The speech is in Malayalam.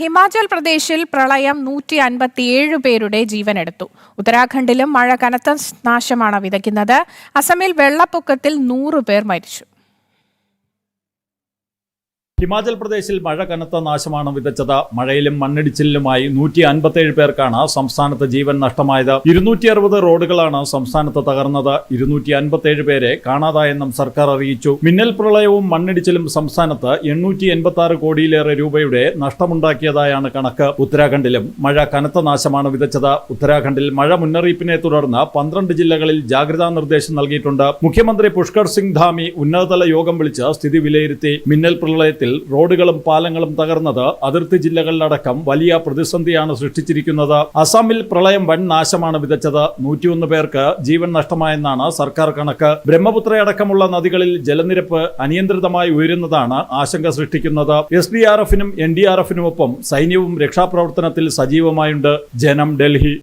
ഹിമാചൽ പ്രദേശിൽ പ്രളയം 157 പേരുടെ ജീവനെടുത്തു. ഉത്തരാഖണ്ഡിലും മഴ കനത്ത നാശമാണ് വിതയ്ക്കുന്നത്. അസമിൽ വെള്ളപ്പൊക്കത്തിൽ 100 പേർ മരിച്ചു. ഹിമാചൽ പ്രദേശിൽ മഴ കനത്ത നാശമാണ് വിതച്ചത്. മഴയിലും മണ്ണിടിച്ചിലുമായി 157 പേർക്കാണ് സംസ്ഥാനത്ത് ജീവൻ നഷ്ടമായത്. 260 റോഡുകളാണ് സംസ്ഥാനത്ത് തകർന്നത്. 257 പേരെ കാണാതായെന്നും സർക്കാർ അറിയിച്ചു. മിന്നൽ പ്രളയവും മണ്ണിടിച്ചിലും സംസ്ഥാനത്ത് 886 കോടിയിലേറെ രൂപയുടെ നഷ്ടമുണ്ടാക്കിയതായാണ് കണക്ക്. ഉത്തരാഖണ്ഡിലും മഴ കനത്ത നാശമാണ് വിതച്ചത്. ഉത്തരാഖണ്ഡിൽ മഴ മുന്നറിയിപ്പിനെ തുടർന്ന് 12 ജില്ലകളിൽ ജാഗ്രതാ നിർദ്ദേശം നൽകിയിട്ടുണ്ട്. മുഖ്യമന്ത്രി പുഷ്കർ സിംഗ് ധാമി ഉന്നതതല യോഗം വിളിച്ച് സ്ഥിതി വിലയിരുത്തി. മിന്നൽ പ്രളയത്തിൽ റോഡുകളും പാലങ്ങളും തകർന്നത് അതിർത്തി ജില്ലകളിലടക്കം വലിയ പ്രതിസന്ധിയാണ് സൃഷ്ടിച്ചിരിക്കുന്നത്. അസമിൽ പ്രളയം വൻ നാശമാണ് വിതച്ചത്. 101 പേർക്ക് ജീവൻ നഷ്ടമായെന്നാണ് സർക്കാർ കണക്ക്. ബ്രഹ്മപുത്രയടക്കമുള്ള നദികളിൽ ജലനിരപ്പ് അനിയന്ത്രിതമായി ഉയരുന്നതാണ് ആശങ്ക സൃഷ്ടിക്കുന്നത്. SDRF-നും NDRF-നുമൊപ്പം സൈന്യവും രക്ഷാപ്രവർത്തനത്തിൽ സജീവമായുണ്ട്. ജനം, ഡൽഹി.